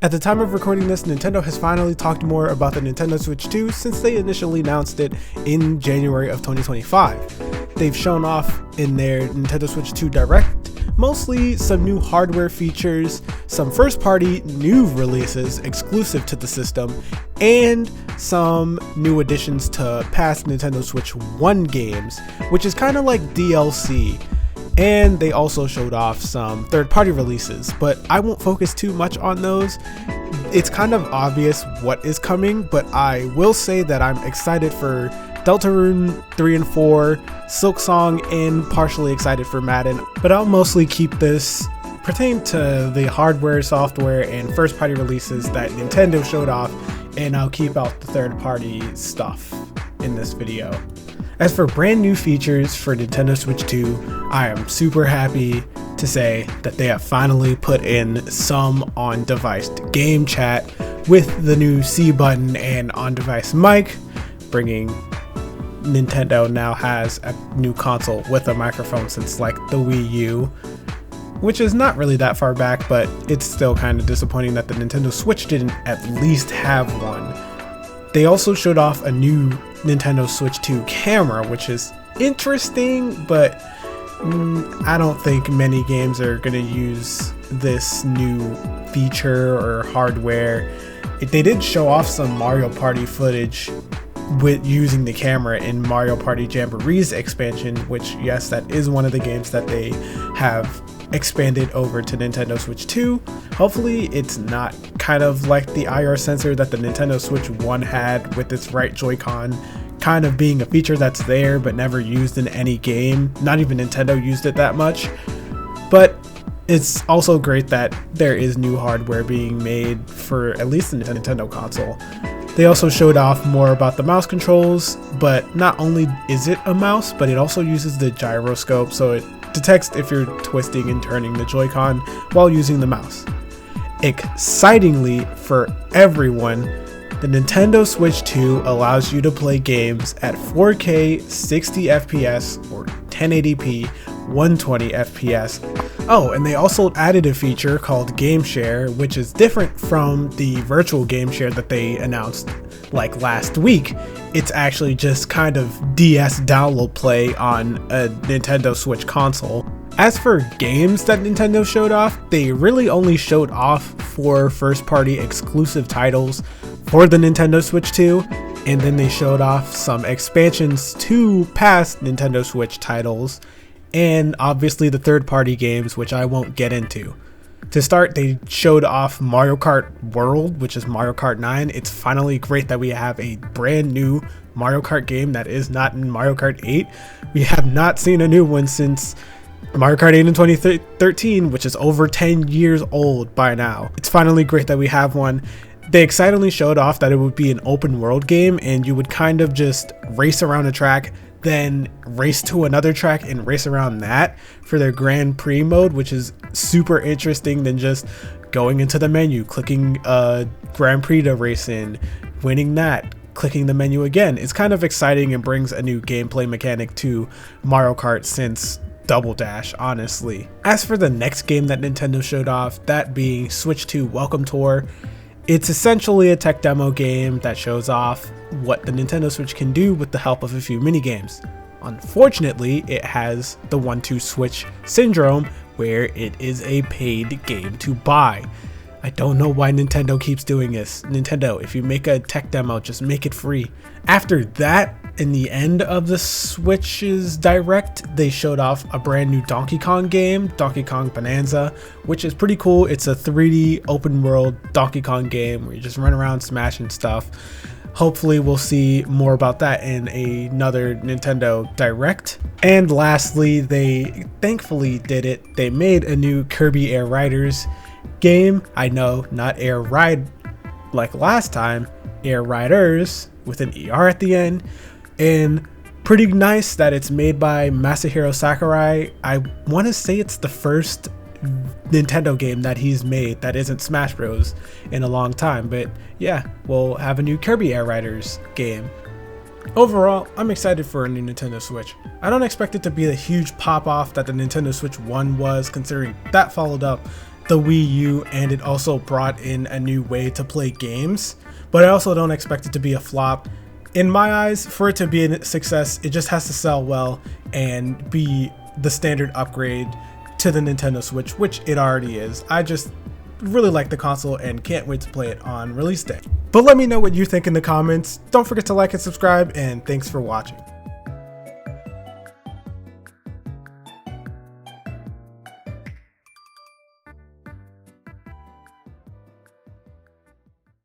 At the time of recording this, Nintendo has finally talked more about the Nintendo Switch 2 since they initially announced it in January of 2025. They've shown off in their Nintendo Switch 2 Direct mostly some new hardware features, some first-party new releases exclusive to the system, and some new additions to past Nintendo Switch 1 games, which is kind of like DLC. And they also showed off some third-party releases, but I won't focus too much on those. It's kind of obvious what is coming, but I will say that I'm excited for Deltarune 3 and 4, Silksong, and partially excited for Madden, but I'll mostly keep this pertain to the hardware, software, and first-party releases that Nintendo showed off, and I'll keep out the third-party stuff in this video. As for brand new features for Nintendo Switch 2, I am super happy to say that they have finally put in some on-device game chat with the new C button and on-device mic, bringing Nintendo now has a new console with a microphone since like the Wii U, which is not really that far back, but it's still kind of disappointing that the Nintendo Switch didn't at least have one. They also showed off a new Nintendo Switch 2 camera, which is interesting, but I don't think many games are going to use this new feature or hardware. They did show off some Mario Party footage with using the camera in Mario Party Jamboree's expansion, which, yes, that is one of the games that they have expanded over to Nintendo Switch 2. Hopefully it's not kind of like the IR sensor that the Nintendo Switch 1 had with its right Joy-Con kind of being a feature that's there but never used in any game. Not even Nintendo used it that much. But it's also great that there is new hardware being made for at least the Nintendo console. They also showed off more about the mouse controls, but not only is it a mouse, but it also uses the gyroscope, so it detects if you're twisting and turning the Joy-Con while using the mouse. Excitingly for everyone, the Nintendo Switch 2 allows you to play games at 4K 60 FPS or 1080p 120 FPS. Oh, and they also added a feature called Game Share, which is different from the virtual Game Share that they announced like last week. It's actually just kind of DS download play on a Nintendo Switch console. As for games that Nintendo showed off, they really only showed off 4 first-party exclusive titles for the Nintendo Switch 2, and then they showed off some expansions to past Nintendo Switch titles, and obviously the third-party games, which I won't get into. To start, they showed off Mario Kart World, which is Mario Kart 9. It's finally great that we have a brand new Mario Kart game that is not in Mario Kart 8. We have not seen a new one since Mario Kart 8 in 2013, which is over 10 years old by now. It's finally great that we have one. They excitedly showed off that it would be an open world game and you would kind of just race around a track, then race to another track and race around that for their Grand Prix mode, which is super interesting than just going into the menu, clicking Grand Prix to race in, winning that, clicking the menu again. It's kind of exciting and brings a new gameplay mechanic to Mario Kart since Double Dash, honestly. As for the next game that Nintendo showed off, that being Switch 2 Welcome Tour, it's essentially a tech demo game that shows off what the Nintendo Switch can do with the help of a few minigames. Unfortunately, it has the 1-2 Switch syndrome where it is a paid game to buy. I don't know why Nintendo keeps doing this. Nintendo, if you make a tech demo, just make it free. After that, in the end of the Switch's Direct, they showed off a brand new Donkey Kong game, Donkey Kong Bonanza, which is pretty cool. It's a 3D open world Donkey Kong game where you just run around smashing stuff. Hopefully we'll see more about that in another Nintendo Direct. And lastly, they thankfully did it. They made a new Kirby Air Riders game. I know, not Air Ride like last time, Air Riders with an ER at the end. And pretty nice that it's made by Masahiro Sakurai. I want to say it's the first Nintendo game that he's made that isn't Smash Bros in a long time, but yeah, we'll have a new Kirby Air Riders game. Overall, I'm excited for a new Nintendo Switch. I don't expect it to be the huge pop-off that the Nintendo Switch 1 was, considering that followed up the Wii U, and it also brought in a new way to play games, but I also don't expect it to be a flop. In my eyes, for it to be a success, it just has to sell well and be the standard upgrade to the Nintendo Switch, which it already is. I just really like the console and can't wait to play it on release day. But let me know what you think in the comments. Don't forget to like and subscribe, and thanks for watching.